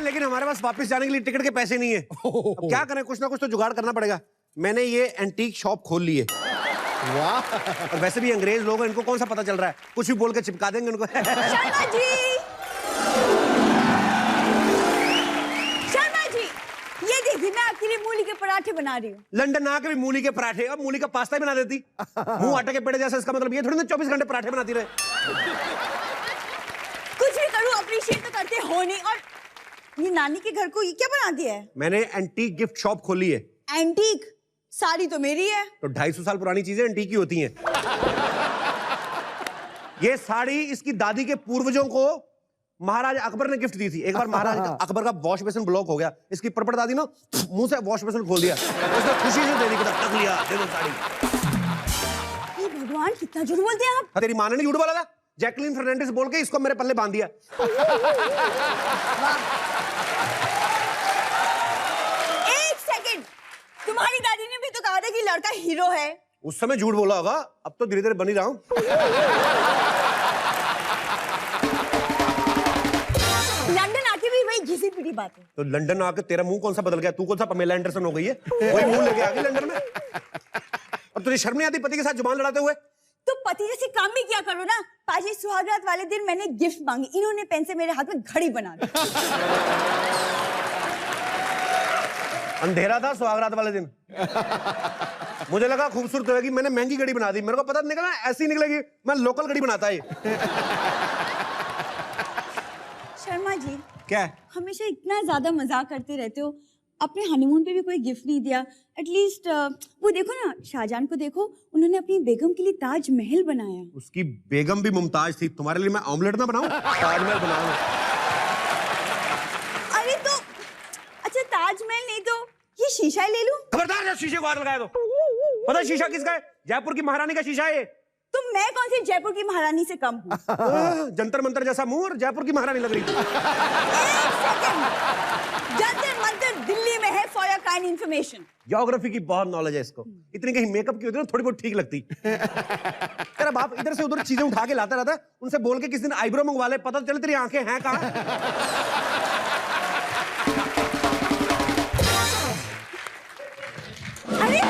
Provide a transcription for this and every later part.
लेकिन हमारे पास वापस जाने के लिए टिकट के पैसे नहीं है। अब क्या करें, कुछ ना कुछ तो जुगाड़ करना पड़ेगा। मैंने ये एंटीक शॉप खोल ली है। वाह। और वैसे भी अंग्रेज लोग हैं, इनको कौन सा पता चल रहा है, कुछ भी बोल के चिपका देंगे उनको। शर्मा जी, शर्मा जी, ये देखिए मैं आपके लिए मूली के पराठे बना रही हूँ। लंदन आके भी मूली के पराठे, अब मूली का पास्ता ही बना देती। मुंह आटे के पेड़े जैसा, इसका मतलब ये थोड़ी ना 24 घंटे पराठे बनाती रहे। कुछ भी करूँ अप्रिशिएट तो करते हो नहीं। और ये नानी के घर को ये क्या बना दिया है? मैंने एंटीक गिफ्ट शॉप खोली है। एंटीक? साड़ी तो मेरी है। तो 250 साल पुरानी चीजें एंटीक ही होती हैं। ये साड़ी इसकी दादी के पूर्वजों को महाराज अकबर ने गिफ्ट दी थी। एक बार महाराज अकबर का वॉश बेसिन ब्लॉक हो गया, इसकी परपट दादी ना मुंह से वॉश बेसिन खोल दिया, उसने खुशी से दे दी, तक लिया, दे दो साड़ी। ये भगवान कितना झूठ बोलते हैं आप। तेरी माँ ने नहीं झूठ बोला था? जैकलीन फर्नांडिस बोल के इसको मेरे पल्ले बांध दिया। एक सेकंड, तुम्हारी दादी ने भी तो कहा था कि लड़का हीरो है। उस समय झूठ बोला होगा, अब तो धीरे धीरे बन ही रहा हूं। लंदन आके भी वही घिसी पिटी बात है। तो लंदन आके तेरा मुंह कौन सा बदल गया? तू कौन सा पमेला एंडरसन हो गई है? वही मुंह लेके आ गई लंदन में। और तुझे शर्म नहीं आती पति के साथ जुबान लड़ाते हुए? तो पति जैसे काम भी क्या करो ना। पाजी सुहागरात वाले दिन मैंने गिफ्ट मांगी, इन्होंने पेन से मेरे हाथ में घड़ी बना दी। अंधेरा था सुहागरात वाले दिन। मुझे लगा खूबसूरत होगी, मैंने महंगी घड़ी बना दी। मेरे को पता निकला ऐसी निकलेगी, मैं लोकल घड़ी बनाता है। शर्मा जी, क्या? हमेशा इतना ज्यादा मजाक करते रहते हो, अपने हनीमून पे भी कोई गिफ्ट नहीं दिया। एटलीस्ट वो देखो ना, शाहजहां को देखो, उन्होंने अपनी बेगम के लिए ताजमहल बनाया। उसकी बेगम भी मुमताज थी, तुम्हारे लिए मैं ऑमलेट ना बनाऊं, ताजमहल बनाऊं। अरे तो अच्छा, ताजमहल नहीं तो ये शीशा ले लूं? खबरदार जब शीशे को हाथ लगाया तो। पता है शीशा किसका है? जयपुर की महारानी का शीशा है ये। तो मैं कौन सी जयपुर की महारानी से कम हूँ? जंतर मंतर जैसा मुंह और जयपुर की महारानी लग रही थी। एक सेकंड, जंतर मंतर दिल्ली में है, for your kind information. Geography की बहुत नॉलेज है इसको। इतनी कहीं मेकअप की होती है ना, थोड़ी बहुत ठीक लगती। तेरा बाप इधर से उधर चीजें उठा के लाता रहता है, उनसे बोल के किस दिन आईब्रो मंगवा ले, पता चले तेरी आंखें हैं कहाँ। अरे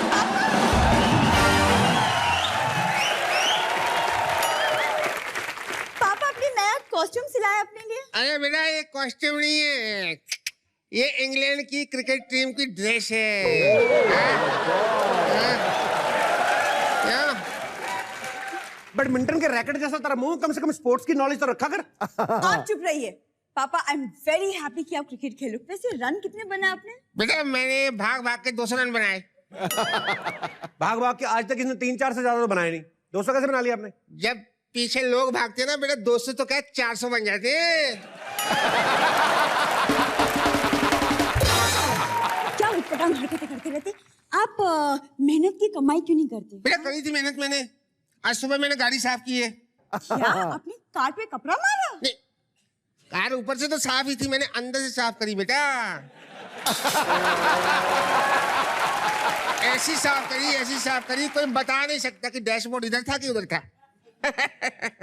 पापा, अपनी नया कॉस्ट्यूम सिलाया अपने लिए? अरे बेटा, ये कॉस्ट्यूम नहीं है, ये इंग्लैंड की क्रिकेट टीम की ड्रेस है। क्या? बैडमिंटन के रैकेट जैसा तेरा मुंह, कम से कम स्पोर्ट्स की नॉलेज तो रखा कर। आप चुप रहिए पापा। आई एम वेरी हैप्पी कि आप क्रिकेट खेलो। वैसे रन कितने बना आपने? बेटा, मैंने भाग भाग के 200 रन बनाए। भाग भाग के आज तक इसने 3-4 से ज्यादा तो बनाए नहीं। 200 कैसे बना लिया आपने? जब पीछे लोग भागते ना बेटा, 200 तो क्या 400 बन जाते। क्या उटपटांग हरकतें करते रहते आप? मेहनत की कमाई क्यों नहीं करते? बेटा, करी थी मेहनत मैंने। आज सुबह मैंने गाड़ी साफ की है। क्या आपने कार पे कपड़ा मारा? नहीं, कार ऊपर से तो साफ ही थी, मैंने अंदर से साफ करी बेटा। ऐसी साफ करी, कोई बता नहीं सकता कि डैशबोर्ड इधर था कि उधर था।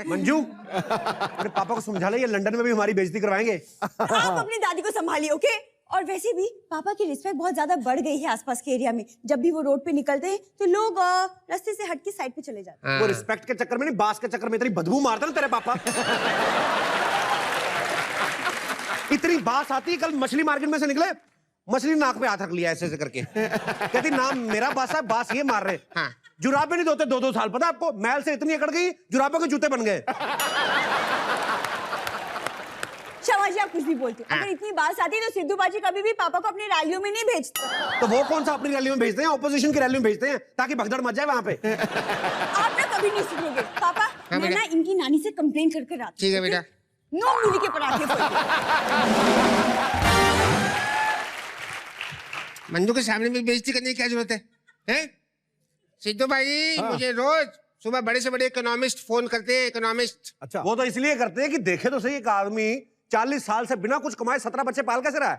मंजू, अरे पापा को समझा ले, ये लंदन में भी हमारी बेइज्जती करवाएंगे। आप अपनी दादी को संभालिए, ओके? और वैसे भी पापा की रिस्पेक्ट बहुत ज्यादा बढ़ गई है आसपास के एरिया में। जब भी वो रोड पे निकलते हैं तो लोग रास्ते से हट के साइड पे चले जाते हैं। वो रिस्पेक्ट के चक्कर में नहीं, बास के चक्कर में इतनी बदबू मारता ना तेरे पापा। इतनी बास आती, कल मछली मार्केट में से निकले, मछली नाक पे हाथ रख लिया ऐसे ऐसे करके, कहती नाम मेरा बास है, बास ये मार रहे। हाँ। जुराबे नहीं धोते 2-2 साल, पता आपको? मैल से इतनी अकड़ गई, जुराबों के जूते बन गए। शर्मा जी, आप कुछ भी बोलते हो। अगर इतनी बात आती है तो सिद्धू बाजी कभी भी पापा को अपनी रैलियों में नहीं भेजते। तो वो कौन सा अपनी रैली में भेजते हैं? ऑपोजिशन की रैली में भेजते हैं, ताकि भगदड़ मच जाए वहां पे। आप ना कभी नहीं सुनोगे पापा। हाँ, मैं ना इनकी नानी से कंप्लेन करके आती। ठीक है बेटा। नो मूली के पराठे। मंजू के सामने में बेइज्जती करने की क्या जरूरत है? हैं? सिद्धू भाई, मुझे रोज सुबह बड़े से बड़े इकोनॉमिस्ट फोन करते हैं। इकोनॉमिस्ट। अच्छा, वो तो इसलिए करते हैं कि देखे तो सही, एक आदमी 40 साल से बिना कुछ कमाए 17 बच्चे पाल कैसे रहा है।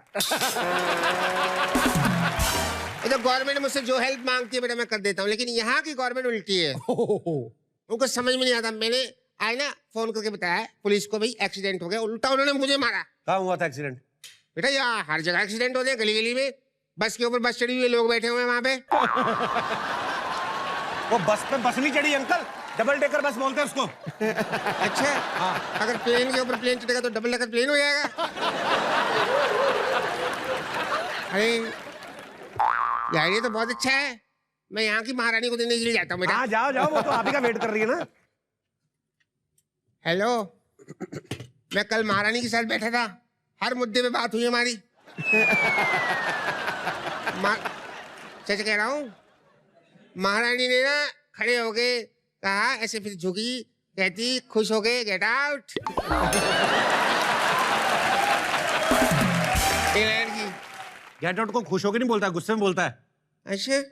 तो गवर्नमेंट मुझसे जो हेल्प मांगती है बेटा मैं कर देता हूँ, लेकिन यहाँ की गवर्नमेंट उल्टी है। उनको समझ में नहीं आता। मैंने आज ना फोन करके बताया पुलिस को, भाई एक्सीडेंट हो गया, उल्टा उन्होंने मुझे मारा। कहाँ हुआ था एक्सीडेंट? बेटा यहाँ हर जगह एक्सीडेंट होते हैं, गली गली में। बस के ऊपर बस चढ़ी हुई लोग बैठे हुए हैं वहां पे। वो बस पे बस नहीं चढ़ी अंकल, डबल डेकर बस बोलते हैं उसको। अच्छा हाँ, अगर प्लेन के ऊपर प्लेन चढ़ेगा तो डबल डेकर प्लेन हो जाएगा। अरे यार ये तो बहुत अच्छा है, मैं यहाँ की महारानी को देने के लिए जाता हूँ बेटा। हाँ जाओ जाओ, वो तो आप ही का वेट कर रही है ना। हेलो, मैं कल महारानी के साथ बैठा था, हर मुद्दे पे बात हुई हमारी। सच कह रहा हूँ, महारानी ने ना खड़े होके कहा, ऐसे फिर झुकी, कहती खुश हो गए, गेट आउट। गेट आउट को खुश होकर नहीं बोलता, गुस्से में बोलता है। अच्छा,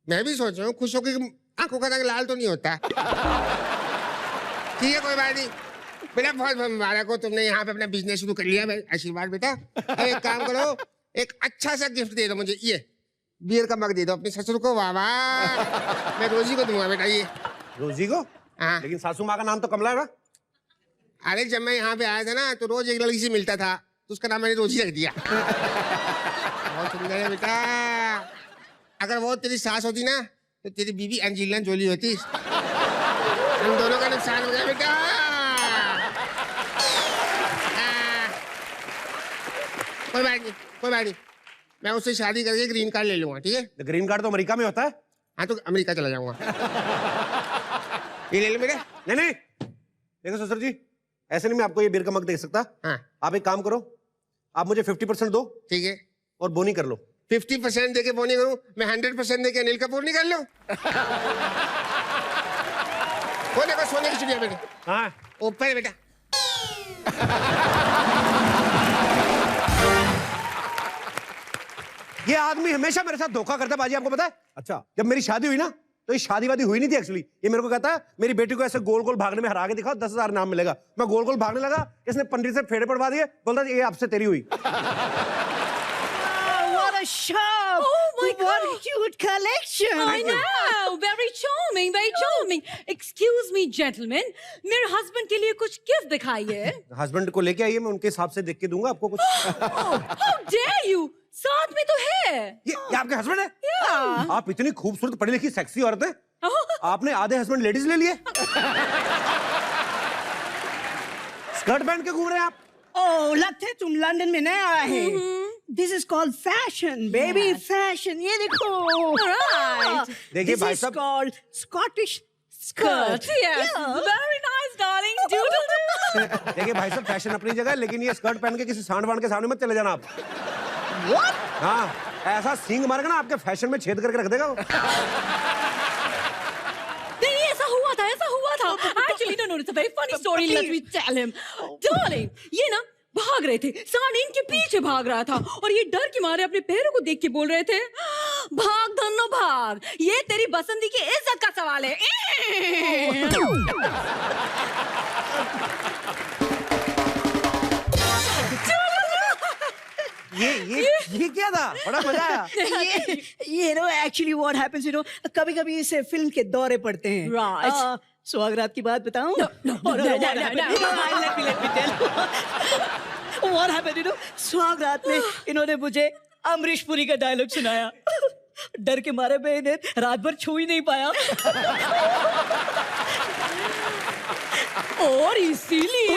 मैं भी सोच रहा हूँ खुश होकर आंखों का रंग लाल तो नहीं होता। ठीक है कोई बात नहीं बेटा, बहुत बहुत मुबारक हो, तुमने यहाँ पे अपना बिजनेस शुरू कर लिया। आशीर्वाद बेटा। अब एक काम करो, एक अच्छा सा गिफ्ट दे दो मुझे, ये बियर का मग दे दो अपने ससुर को। वाह वाह, मैं रोजी को दूंगा बेटा ये। रोजी को? हाँ। लेकिन सासू माँ का नाम तो कमला है ना। अरे जब मैं यहाँ पे आया था ना तो रोज एक लड़की से मिलता था, तो उसका नाम मैंने रोजी रख दिया। बहुत सुंदर है बेटा। अगर वो तेरी सास होती ना तो तेरी बीवी एंजेलिना जोली होती। हम दोनों का नुकसान हो गया बेटा। कोई बात नहीं, कोई बात नहीं, मैं उससे शादी करके ग्रीन कार्ड ले लूंगा। ठीक है? ग्रीन कार्ड तो अमेरिका में होता है। हाँ तो अमेरिका चला जाऊंगा। ये ले लो बेटा। नहीं नहीं, देखो ससुर जी, ऐसे नहीं मैं आपको ये बियर का मग दे सकता। हाँ। आप एक काम करो, आप मुझे 50% दो। ठीक है। और बोनी कर लो। 50% देके बोनी करूं, मैं 100% देके अनिल कपूर नहीं कर लूं? वो देखो सोने की चिड़िया बेटे। हाँ ऊपर है बेटा। ये आदमी हमेशा मेरे साथ धोखा करता है बाजी, आपको पता है? अच्छा, जब मेरी शादी हुई ना तो ये शादी वादी हुई नहीं थी एक्चुअली। ये मेरे को कहता है मेरी बेटी को ऐसे गोल गोल भागने में हरा के दिखाओ, 10,000 नाम मिलेगा। मैं गोल गोल भागने लगा, इसने पंडित से फेड़े पड़वा दिए, बोलता ये आपसे तेरी हुई। What a shop! Oh my What a God. cute collection! I know, very charming, very charming. Excuse me, gentlemen, मेरे husband के लिए कुछ गिफ्ट दिखाइए। हस्बैंड को लेके आइए, मैं उनके हिसाब से देख के दूंगा आपको कुछ। How dare you? साथ में तो है। ये आपके हस्बैंड है? Yeah. आप इतनी खूबसूरत पढ़ी लिखी सेक्सी औरत है, Oh, आपने आधे हस्बैंड लेडीज ले लिए। स्कर्ट पहन के घूम रहे हैं आप। Oh, लगता है तुम लंदन में नया आए हैं। This is called fashion, baby, fashion. ये देखो। Right. देखिए This भाई is साहब, called Scottish skirt. skirt. Yes, Yeah. very nice, darling. Doodle doo. देखिए भाई साहब, फैशन अपनी जगह है, लेकिन ये स्कर्ट पहन के किसी सांड वांड के सामने मत चले जाना आप। What? हाँ, ऐसा सींग मारेगा ना आपके फैशन में छेद करके रख देगा वो। नहीं, ऐसा हुआ था, ऐसा हुआ था। Actually, no, it's a very funny story. Let me tell him. Darling, ये ना भाग रहे थे, सांड इनके पीछे भाग रहा था और ये डर के मारे अपने पैरों को देख के बोल रहे थे, भाग धन्नो भाग, ये तेरी बसंती की इज्जत का सवाल है। ये क्या था? बड़ा मजा आया। ये no actually what happens you know, कभी-कभी इसे फिल्म के दौरे पड़ते हैं। Right. सुहागरात की बात बताऊं? No. Let me tell you. What happened, you know? सुहागरात में इन्होंने मुझे अमरीश पुरी का डायलॉग सुनाया। डर के मारे मैं इन्हें रात भर छू ही नहीं पाया। और इसीलिए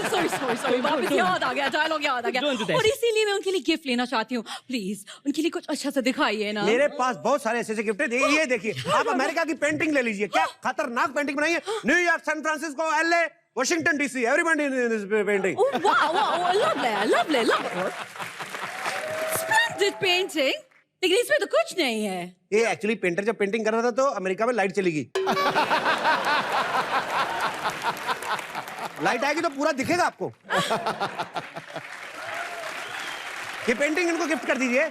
सॉरी वापस याद आ गया, डायलॉग याद आ गया। Don't do that. और इसीलिए मैं उनके लिए गिफ्ट लेना चाहती हूँ। प्लीज उनके लिए कुछ अच्छा सा दिखाइए ना। मेरे पास बहुत सारे ऐसे गिफ्ट है। ये देखिए, आप अमेरिका की पेंटिंग ले लीजिए, क्या खतरनाक पेंटिंग बनाई है। New York, San Francisco, LA, Washington DC, everybody in this painting. Oh, wow, lovely. Splendid painting. लेकिन इसमें तो कुछ नहीं है। ये एक्चुअली पेंटर जब पेंटिंग कर रहा था तो अमेरिका में लाइट चली गई। लाइट आएगी तो पूरा दिखेगा आपको। ये पेंटिंग इनको गिफ्ट कर दीजिए।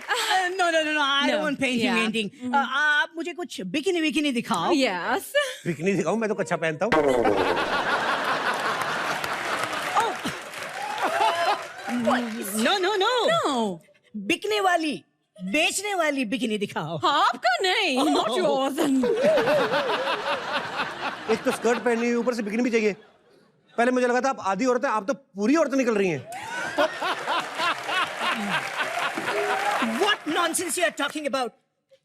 No, I don't want painting. आप मुझे कुछ बिकिनी दिखाओ। Yes. बिकनी दिखाऊं? मैं तो कच्छा पहनता हूँ। No. बिकने वाली, बेचने वाली बिकिनी दिखाओ। आपका नहीं, not yours. एक तो स्कर्ट पहननी है, ऊपर से बिकनी भी चाहिए। पहले मुझे लगा था आप आधी औरतें, आप तो पूरी औरतें निकल रही हैं। nonsense you are talking about?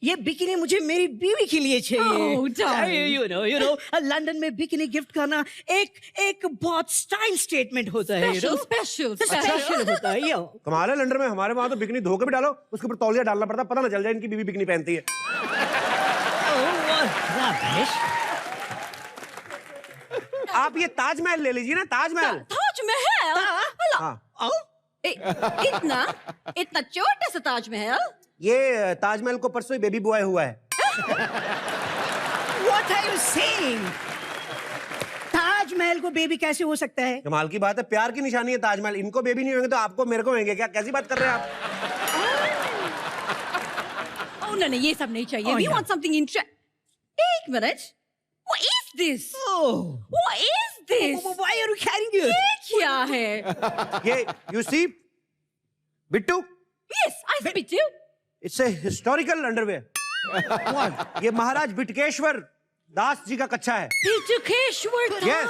ये बिकिनी मुझे मेरी बीवी के लिए चाहिए। Oh, darling. You know, London में बिकिनी गिफ्ट करना एक बहुत स्टाइल स्टेटमेंट होता है। Special. स्पेशल होता है यो। कमाल है, लंदन में हमारे वहां तो बिकनी धो के भी डालो, उसके ऊपर तौलिया डालना पड़ता, पता ना चल जाए इनकी बीवी बिकनी पहनती है। आप ये ताजमहल ले लीजिए ना, ताजमहल। ताजमहल? हाँ, इतना छोटा सा ताजमहल? ये ताजमहल को परसों ही बेबी बॉय हुआ है। What are you saying? Taj Mahal को बेबी कैसे हो सकता है? कमाल की बात है, प्यार की निशानी है ताजमहल। इनको बेबी नहीं होंगे तो आपको मेरे को होंगे क्या? कैसी बात कर रहे हैं आप? Oh, no, ये सब नहीं चाहिए। We want something interesting. एक minute. What is this? Oh, What is this? why are you carrying it? ये क्या है? ये you see, Bittu, Yes, I speak to you. It's a historical underwear. ये महाराज बिटकेश्वर दास जी का कच्चा है। Bitukeshwar Yes.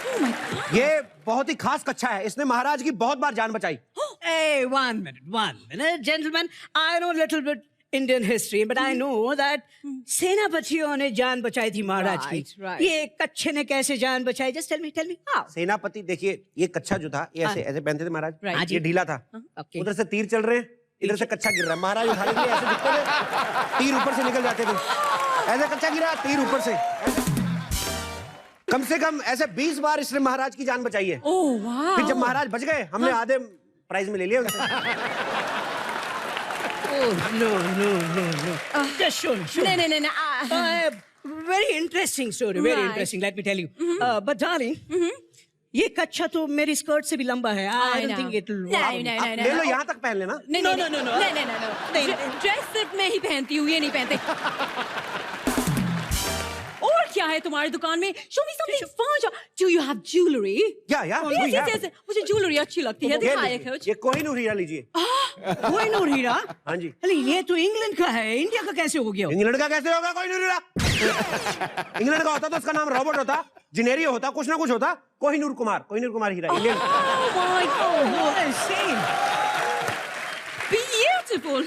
Oh my God. ये बहुत ही खास कच्चा है, इसने महाराज की बहुत बार जान बचाई। Hey, one minute, gentlemen. I know a little bit Indian history, but I know that सेनापतियों ने जान बचाई थी महाराज की। Right. ये कच्छे ने कैसे जान बचाई? Just tell me how? सेनापति, देखिए ये कच्चा जो था ये ऐसे ऐसे पहनते थे महाराज। Right. ये ढीला था, okay. उधर से तीर चल रहे हैं, इधर से कच्चा गिर रहा है। महाराज उठाने के लिए ऐसे झुकते थे, तीर ऊपर से निकल जाते थे। ऐसे कच्चा गिरा, तीर ऊपर से। कम से कम ऐसे 20 बार इसने महाराज की जान बचाई है। Oh wow. फिर जब महाराज बच गए, हमने आधे प्राइज में ले लिया उनसे। Oh, no. Just show me. नहीं। Very interesting story, very Right. interesting, let me tell you. But darling, ये कच्छा तो मेरी स्कर्ट से भी लंबा है। I don't think it will work. नहीं। ले लो, यहाँ तक पहन लेना। नहीं। ड्रेस सिर्फ मैं ही पहनती हूँ, ये नहीं पहनते। और क्या है तुम्हारी दुकान में? Show me something fun. Do you have jewelry? Yes. मुझे ज्वेलरी अच्छी लगती है, दिखाइए कुछ। ये कोहिनूर हीरा लीजिए। कोहिनूर हीरा? हाँ जी। अरे ये तो इंग्लैंड का है, इंडिया का कैसे हो गया? इंग्लैंड का कैसे होगा कोहिनूर हीरा? इंग्लैंड का होता तो उसका नाम रॉबर्ट होता, जिनेरियो होता, कुछ ना कुछ होता। कोहिनूर कुमार हीरा Indian. Oh my God. What a shame. Beautiful.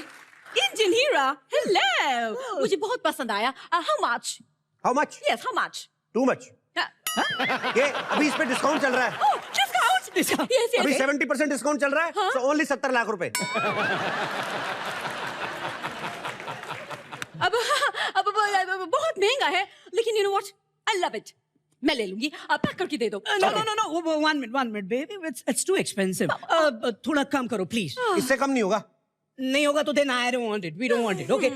Indian Hera. Hello. मुझे बहुत पसंद आया। How much? How much? Yes, how much? Too much. ये अभी इस पे डिस्काउंट चल रहा है। Oh, discount. Yes. अभी 70% डिस्काउंट चल रहा है, so only 70 लाख रुपए। अब बहुत महंगा है, लेकिन you know what? I love it. मैं ले लूंगी। आप पैक करके दे दो। No. One minute, baby. It's too expensive. थोड़ा कम करो, please. इससे कम नहीं होगा। नहीं होगा तो then I don't want it. We don't want it. Okay.